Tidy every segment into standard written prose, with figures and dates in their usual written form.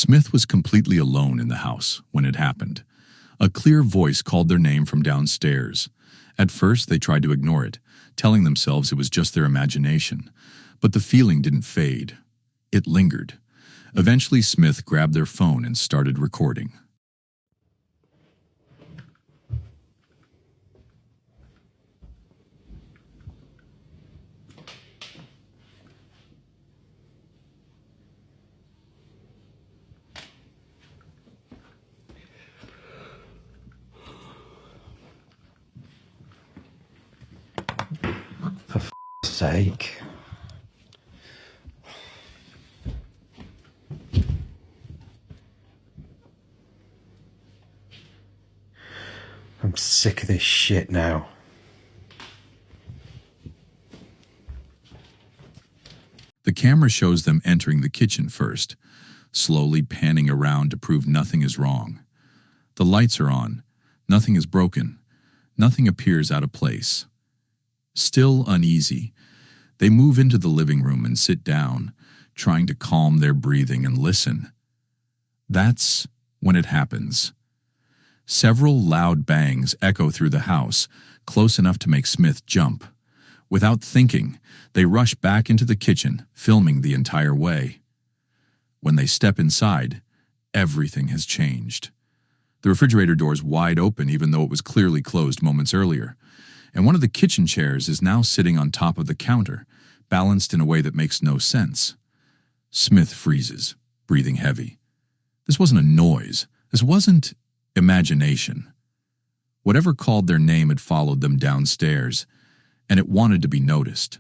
Smith was completely alone in the house when it happened. A clear voice called their name from downstairs. At first, they tried to ignore it, telling themselves it was just their imagination. But the feeling didn't fade. It lingered. Eventually, Smith grabbed their phone and started recording. For f***'s sake. I'm sick of this shit now. The camera shows them entering the kitchen first, slowly panning around to prove nothing is wrong. The lights are on. Nothing is broken. Nothing appears out of place. Still uneasy, they move into the living room and sit down, trying to calm their breathing and listen. That's when it happens. Several loud bangs echo through the house, close enough to make Smith jump. Without thinking, they rush back into the kitchen, filming the entire way. When they step inside, everything has changed. The refrigerator door is wide open, even though it was clearly closed moments earlier. And one of the kitchen chairs is now sitting on top of the counter, balanced in a way that makes no sense. Smith freezes, breathing heavy. This wasn't a noise. This wasn't imagination. Whatever called their name had followed them downstairs, and it wanted to be noticed.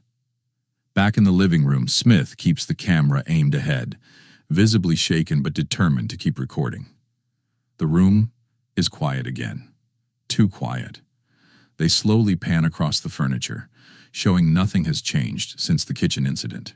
Back in the living room, Smith keeps the camera aimed ahead, visibly shaken but determined to keep recording. The room is quiet again. Too quiet. They slowly pan across the furniture, showing nothing has changed since the kitchen incident.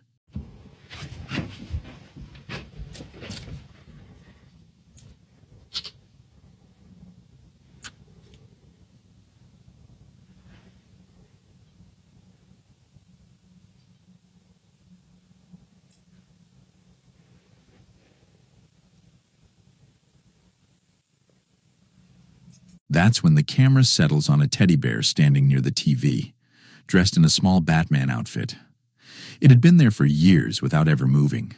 That's when the camera settles on a teddy bear standing near the TV, dressed in a small Batman outfit. It had been there for years without ever moving.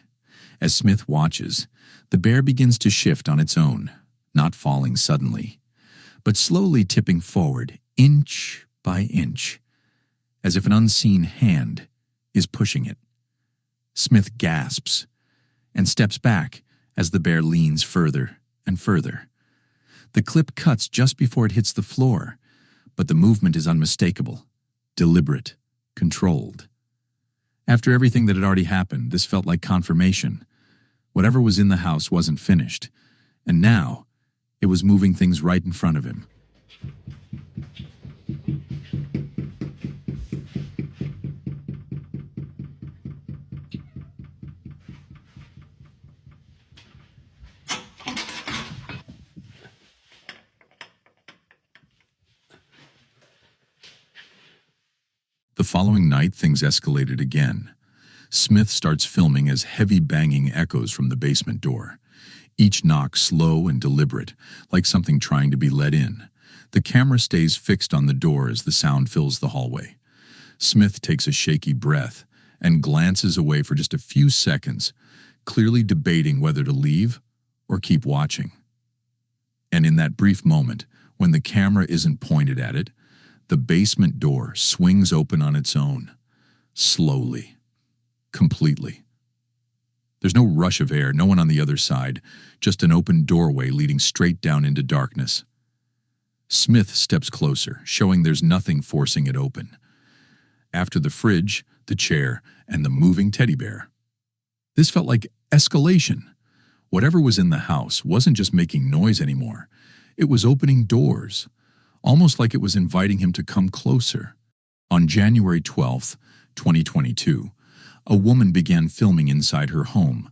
As Smith watches, the bear begins to shift on its own, not falling suddenly, but slowly tipping forward, inch by inch, as if an unseen hand is pushing it. Smith gasps and steps back as the bear leans further and further. The clip cuts just before it hits the floor, but the movement is unmistakable, deliberate, controlled. After everything that had already happened, this felt like confirmation. Whatever was in the house wasn't finished, and now it was moving things right in front of him. The following night, things escalated again. Smith starts filming as heavy banging echoes from the basement door. Each knock slow and deliberate, like something trying to be let in. The camera stays fixed on the door as the sound fills the hallway. Smith takes a shaky breath and glances away for just a few seconds, clearly debating whether to leave or keep watching. And in that brief moment, when the camera isn't pointed at it, the basement door swings open on its own, slowly, completely. There's no rush of air, no one on the other side, just an open doorway leading straight down into darkness. Smith steps closer, showing there's nothing forcing it open. After the fridge, the chair, and the moving teddy bear. This felt like escalation. Whatever was in the house wasn't just making noise anymore. It was opening doors, almost like it was inviting him to come closer. On January 12th, 2022, a woman began filming inside her home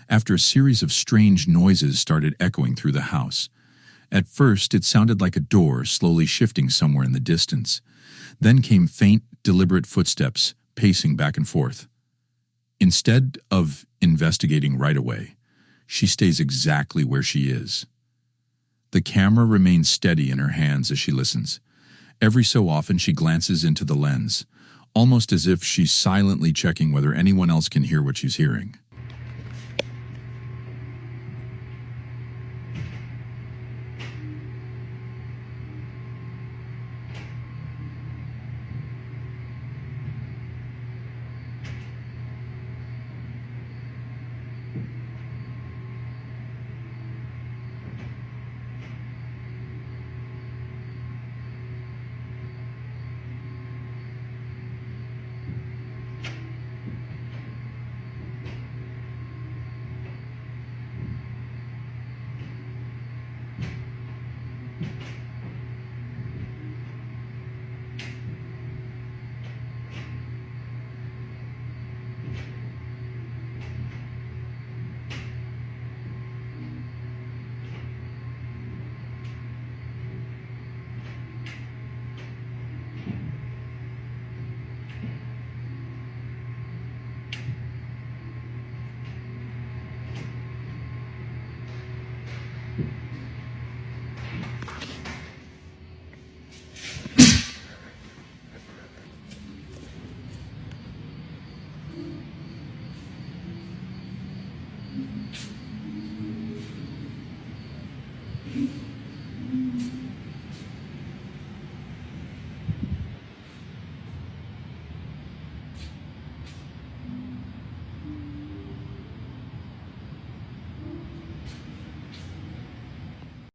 after a series of strange noises started echoing through the house. At first, it sounded like a door slowly shifting somewhere in the distance. Then came faint, deliberate footsteps pacing back and forth. Instead of investigating right away, She stays exactly where she is. The camera remains steady in her hands as she listens. Every so often she glances into the lens, almost as if she's silently checking whether anyone else can hear what she's hearing.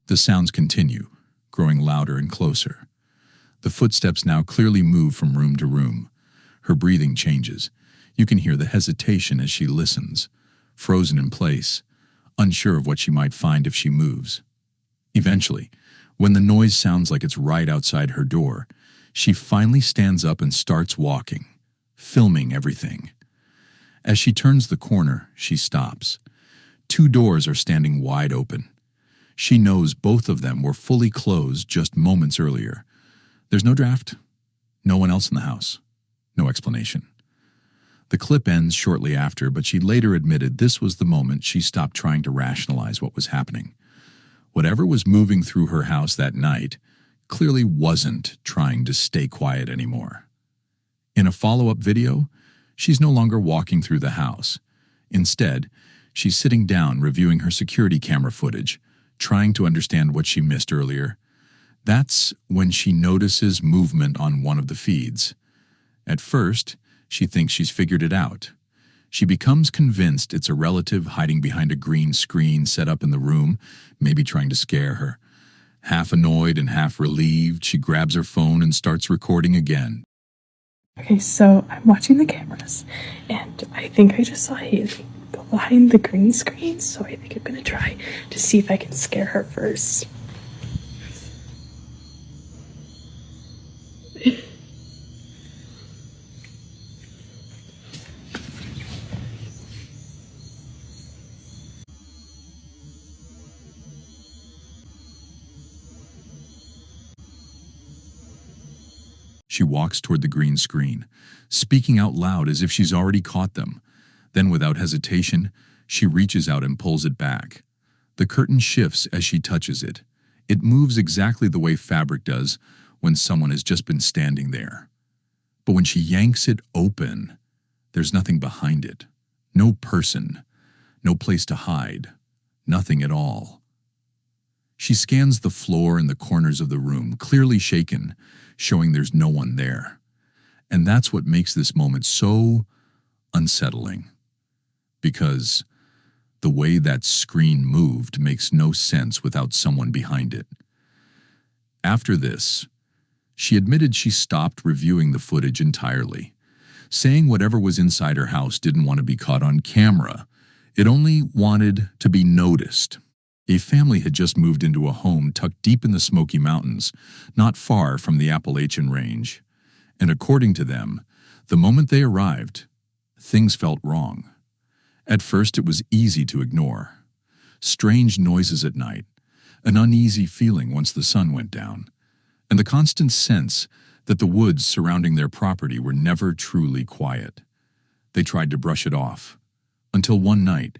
The sounds continue, growing louder and closer. The footsteps now clearly move from room to room. Her breathing changes. You can hear the hesitation as she listens, frozen in place, unsure of what she might find if she moves. Eventually, when the noise sounds like it's right outside her door, she finally stands up and starts walking, filming everything. As she turns the corner, she stops. 2 doors are standing wide open. She knows both of them were fully closed just moments earlier. There's no draft, no one else in the house, no explanation. The clip ends shortly after, but she later admitted this was the moment she stopped trying to rationalize what was happening. Whatever was moving through her house that night clearly wasn't trying to stay quiet anymore. In a follow-up video, she's no longer walking through the house. Instead, she's sitting down reviewing her security camera footage, trying to understand what she missed earlier. That's when she notices movement on one of the feeds. At first, she thinks she's figured it out. She becomes convinced it's a relative hiding behind a green screen set up in the room, maybe trying to scare her. Half annoyed and half relieved, she grabs her phone and starts recording again. Okay, so I'm watching the cameras, and I think I just saw Haley go behind the green screen, so I think I'm gonna try to see if I can scare her first. She walks toward the green screen, speaking out loud as if she's already caught them. Then, without hesitation, she reaches out and pulls it back. The curtain shifts as she touches it. It moves exactly the way fabric does when someone has just been standing there. But when she yanks it open, there's nothing behind it. No person, no place to hide, nothing at all. She scans the floor and the corners of the room, clearly shaken, showing there's no one there. And that's what makes this moment so unsettling. Because the way that screen moved makes no sense without someone behind it. After this, she admitted she stopped reviewing the footage entirely, saying whatever was inside her house didn't want to be caught on camera. It only wanted to be noticed. A family had just moved into a home tucked deep in the Smoky Mountains, not far from the Appalachian Range. And according to them, the moment they arrived, things felt wrong. At first, it was easy to ignore. Strange noises at night, an uneasy feeling once the sun went down, and the constant sense that the woods surrounding their property were never truly quiet. They tried to brush it off, until one night,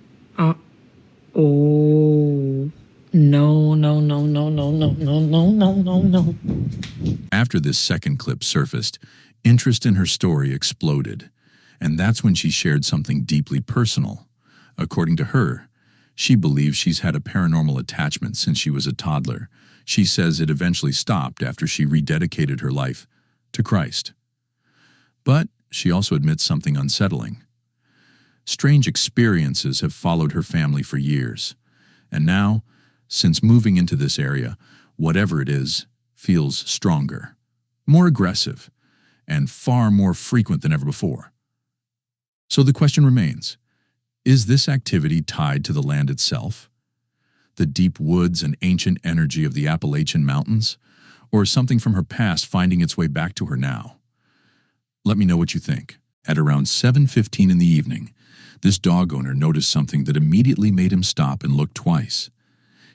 No. After this second clip surfaced, interest in her story exploded, and that's when she shared something deeply personal. According to her, she believes she's had a paranormal attachment since she was a toddler. She says it eventually stopped after she rededicated her life to Christ. But she also admits something unsettling. Strange experiences have followed her family for years, and now, since moving into this area, whatever it is feels stronger, more aggressive, and far more frequent than ever before. So the question remains, is this activity tied to the land itself, the deep woods and ancient energy of the Appalachian Mountains, or something from her past finding its way back to her now? Let me know what you think. At around 7:15 in the evening, this dog owner noticed something that immediately made him stop and look twice.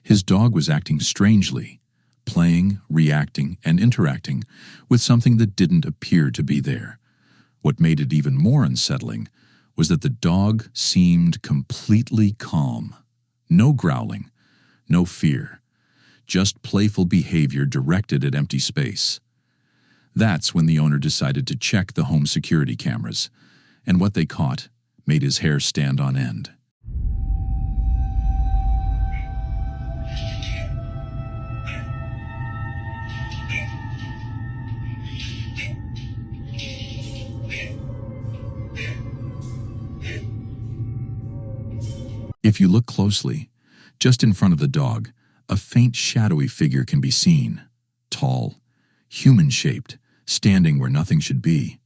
His dog was acting strangely, playing, reacting, and interacting with something that didn't appear to be there. What made it even more unsettling was that the dog seemed completely calm. No growling, no fear, just playful behavior directed at empty space. That's when the owner decided to check the home security cameras, and what they caught made his hair stand on end. If you look closely, just in front of the dog, a faint shadowy figure can be seen. Tall, human-shaped, standing where nothing should be.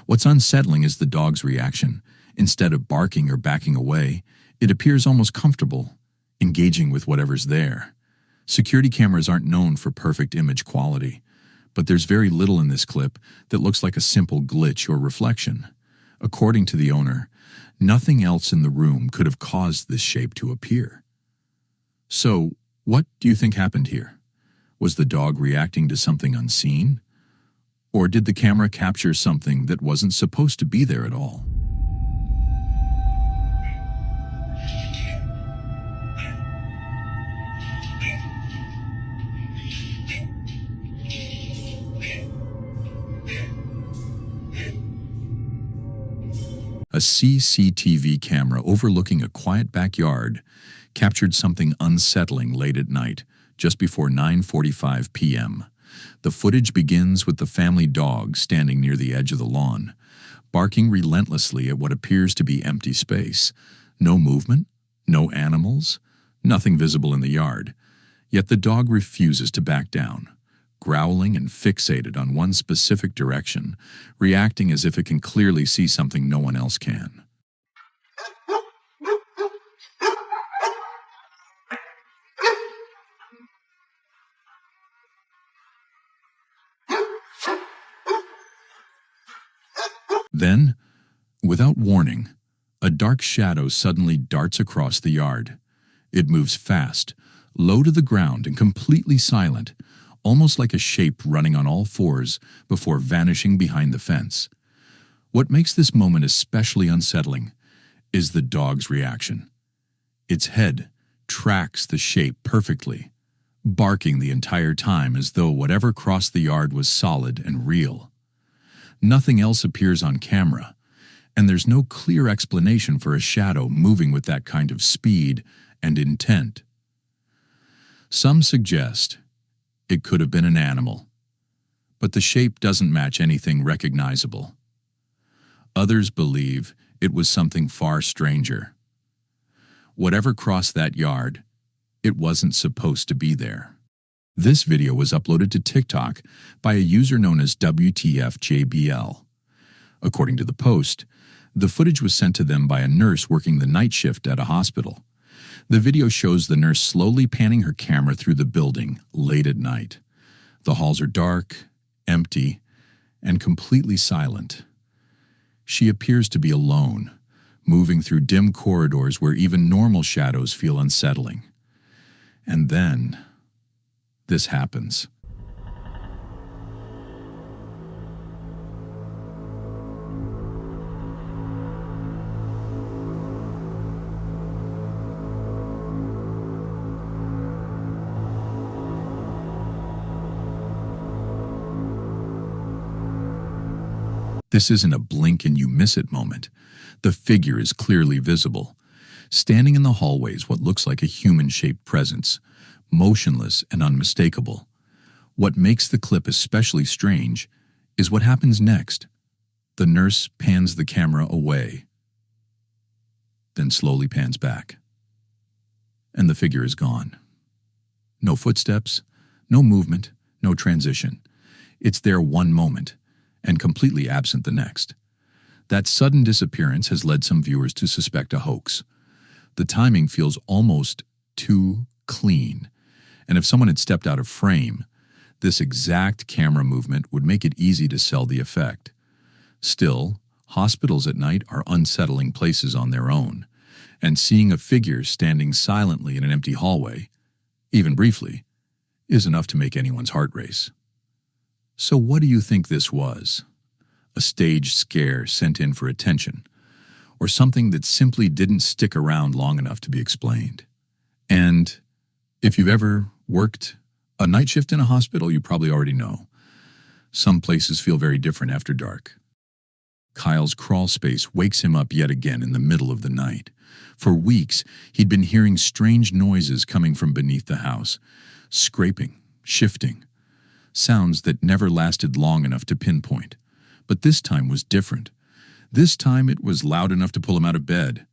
What's unsettling is the dog's reaction. Instead of barking or backing away, it appears almost comfortable, engaging with whatever's there. Security cameras aren't known for perfect image quality, but there's very little in this clip that looks like a simple glitch or reflection. According to the owner, nothing else in the room could have caused this shape to appear. So, what do you think happened here? Was the dog reacting to something unseen? Or did the camera capture something that wasn't supposed to be there at all? A CCTV camera overlooking a quiet backyard captured something unsettling late at night, just before 9:45 p.m. The footage begins with the family dog standing near the edge of the lawn, barking relentlessly at what appears to be empty space. No movement, no animals, nothing visible in the yard. Yet the dog refuses to back down, growling and fixated on one specific direction, reacting as if it can clearly see something no one else can. Then, without warning, a dark shadow suddenly darts across the yard. It moves fast, low to the ground and completely silent, almost like a shape running on all fours before vanishing behind the fence. What makes this moment especially unsettling is the dog's reaction. Its head tracks the shape perfectly, barking the entire time as though whatever crossed the yard was solid and real. Nothing else appears on camera, and there's no clear explanation for a shadow moving with that kind of speed and intent. Some suggest it could have been an animal, but the shape doesn't match anything recognizable. Others believe it was something far stranger. Whatever crossed that yard, it wasn't supposed to be there. This video was uploaded to TikTok by a user known as WTFJBL. According to the post, the footage was sent to them by a nurse working the night shift at a hospital. The video shows the nurse slowly panning her camera through the building late at night. The halls are dark, empty, and completely silent. She appears to be alone, moving through dim corridors where even normal shadows feel unsettling. And then this happens. This isn't a blink and you miss it moment. The figure is clearly visible, standing in the hallways what looks like a human-shaped presence, motionless and unmistakable. What makes the clip especially strange is what happens next. The nurse pans the camera away, then slowly pans back. And the figure is gone. No footsteps, no movement, no transition. It's there one moment, and completely absent the next. That sudden disappearance has led some viewers to suspect a hoax. The timing feels almost too clean, and if someone had stepped out of frame, this exact camera movement would make it easy to sell the effect. Still, hospitals at night are unsettling places on their own, and seeing a figure standing silently in an empty hallway, even briefly, is enough to make anyone's heart race. So what do you think this was? A staged scare sent in for attention, or something that simply didn't stick around long enough to be explained? And if you've ever worked a night shift in a hospital, you probably already know. Some places feel very different after dark. Kyle's crawl space wakes him up yet again in the middle of the night. For weeks, he'd been hearing strange noises coming from beneath the house, scraping, shifting, sounds that never lasted long enough to pinpoint. But this time was different. This time it was loud enough to pull him out of bed.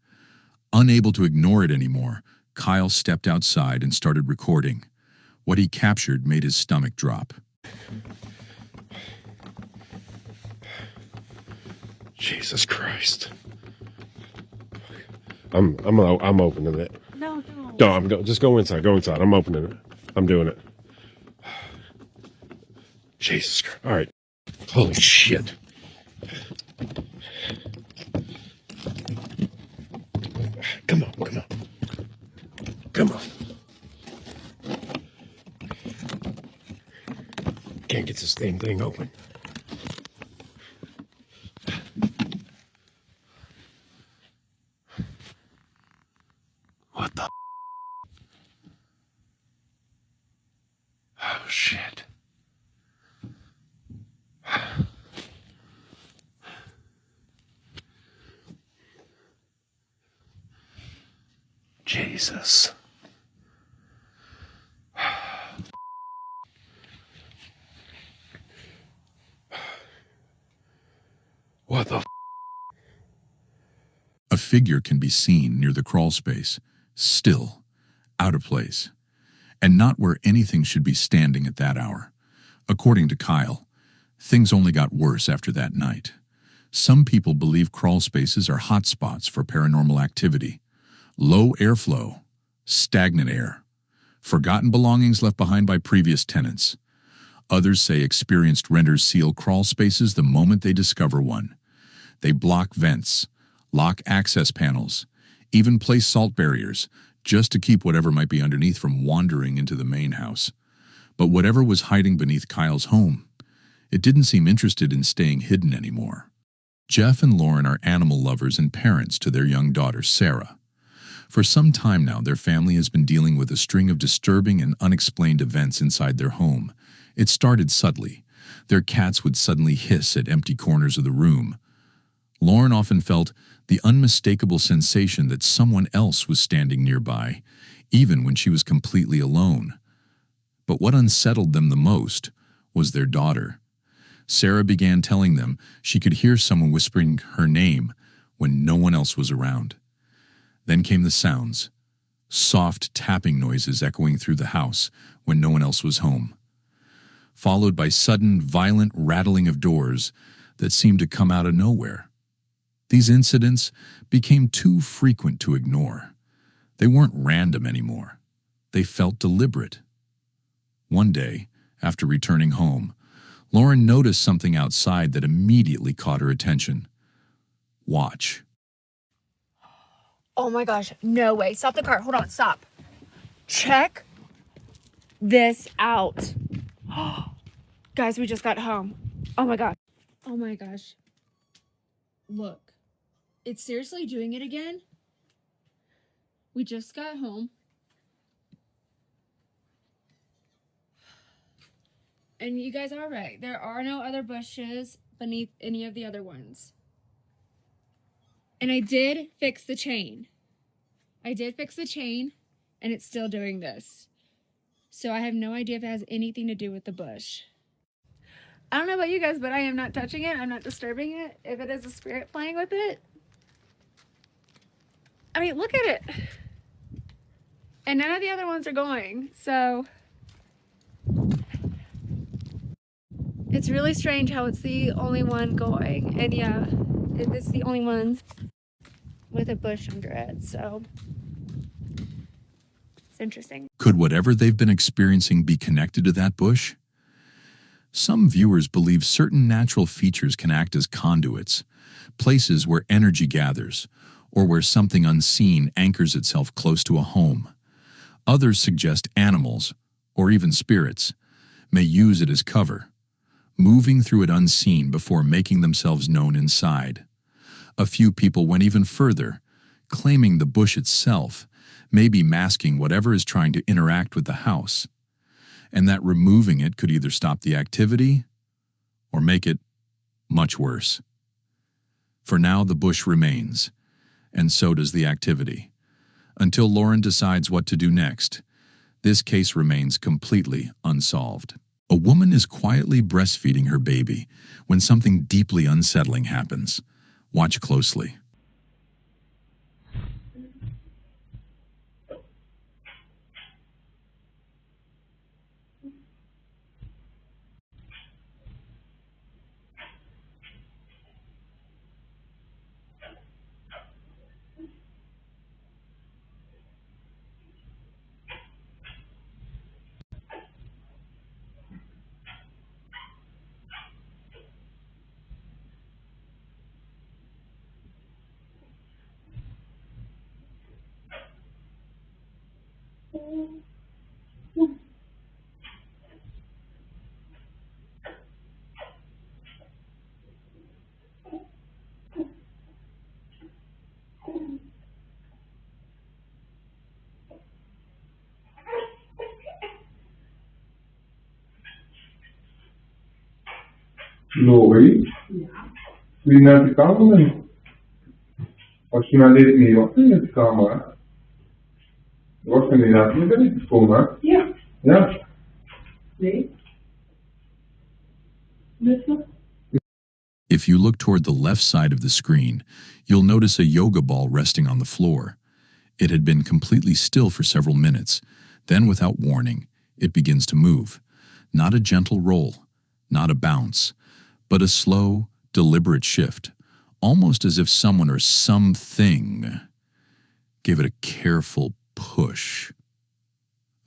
Unable to ignore it anymore, Kyle stepped outside and started recording. What he captured made his stomach drop. Jesus Christ. I'm opening it. No. No, just go inside. Go inside. I'm opening it. I'm doing it. Jesus Christ. All right. Holy shit. Come on. Can't get this damn thing open. What the? Oh, shit. Jesus. What the? A figure can be seen near the crawl space, still, out of place, and not where anything should be standing at that hour. According to Kyle, things only got worse after that night. Some people believe crawl spaces are hotspots for paranormal activity. Low airflow, stagnant air, forgotten belongings left behind by previous tenants. Others say experienced renters seal crawl spaces the moment they discover one. They block vents, lock access panels, even place salt barriers, just to keep whatever might be underneath from wandering into the main house. But whatever was hiding beneath Kyle's home, it didn't seem interested in staying hidden anymore. Jeff and Lauren are animal lovers and parents to their young daughter, Sarah. For some time now, their family has been dealing with a string of disturbing and unexplained events inside their home. It started subtly. Their cats would suddenly hiss at empty corners of the room. Lauren often felt the unmistakable sensation that someone else was standing nearby, even when she was completely alone. But what unsettled them the most was their daughter. Sarah began telling them she could hear someone whispering her name when no one else was around. Then came the sounds, soft tapping noises echoing through the house when no one else was home, followed by sudden, violent rattling of doors that seemed to come out of nowhere. These incidents became too frequent to ignore. They weren't random anymore. They felt deliberate. One day, after returning home, Lauren noticed something outside that immediately caught her attention. Watch. Oh my gosh, no way. Stop the car. Hold on, stop. Check this out. Guys, we just got home. Oh my gosh. Oh my gosh. Look, it's seriously doing it again. We just got home. And you guys are right. There are no other bushes. beneath any of the other ones. And I did fix the chain. And it's still doing this. So I have no idea if it has anything to do with the bush. I don't know about you guys, but I am not touching it. I'm not disturbing it. If it is a spirit playing with it. I mean, look at it. And none of the other ones are going. So it's really strange how it's the only one going. And yeah, it's the only one with a bush under it. So it's interesting. Could whatever they've been experiencing be connected to that bush? Some viewers believe certain natural features can act as conduits, places where energy gathers, or where something unseen anchors itself close to a home. Others suggest animals, or even spirits, may use it as cover, moving through it unseen before making themselves known inside. A few people went even further, claiming the bush itself may be masking whatever is trying to interact with the house, and that removing it could either stop the activity or make it much worse. For now, the bush remains, and so does the activity. Until Lauren decides what to do next, this case remains completely unsolved. A woman is quietly breastfeeding her baby when something deeply unsettling happens. Watch closely. Lori? Wil je naar de kamer? Als je naar dit niet was in de kamer, was er inderdaad niet binnen gekomen. Ja. Ja? Nee. If you look toward the left side of the screen, you'll notice a yoga ball resting on the floor. It had been completely still for several minutes. Then, without warning, it begins to move. Not a gentle roll, not a bounce, but a slow, deliberate shift, almost as if someone or something gave it a careful push.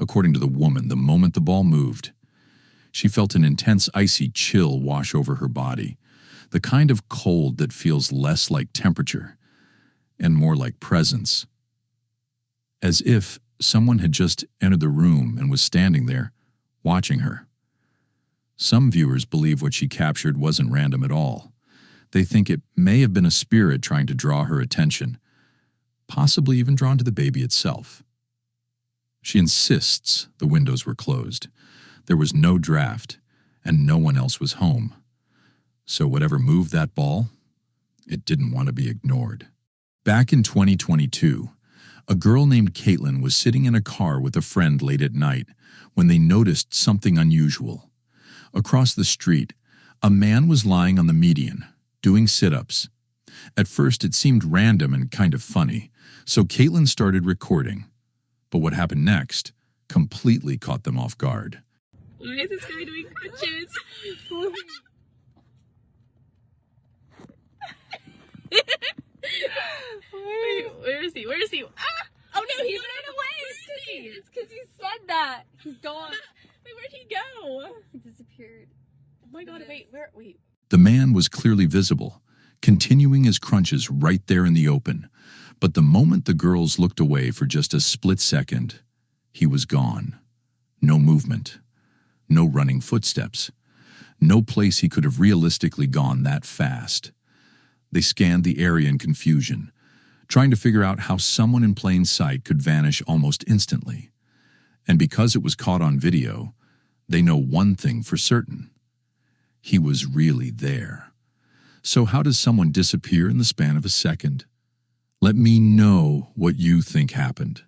According to the woman, the moment the ball moved, she felt an intense icy chill wash over her body, the kind of cold that feels less like temperature and more like presence. As if someone had just entered the room and was standing there, watching her. Some viewers believe what she captured wasn't random at all. They think it may have been a spirit trying to draw her attention, possibly even drawn to the baby itself. She insists the windows were closed. There was no draft, and no one else was home. So whatever moved that ball, it didn't want to be ignored. Back in 2022, a girl named Caitlin was sitting in a car with a friend late at night when they noticed something unusual. Across the street, a man was lying on the median, doing sit-ups. At first, it seemed random and kind of funny, so Caitlin started recording. But what happened next completely caught them off guard. Why is this guy doing crunches? Wait, where is he? Where is he? Ah! Oh no, he ran away! It's because he said that. He's gone. Wait, where'd he go? He disappeared. Oh my god, wait. The man was clearly visible, continuing his crunches right there in the open. But the moment the girls looked away for just a split second, he was gone. No movement. No running footsteps. No place he could have realistically gone that fast. They scanned the area in confusion, trying to figure out how someone in plain sight could vanish almost instantly. And because it was caught on video, they know one thing for certain. He was really there, So how does someone disappear in the span of a second? Let me know what you think happened.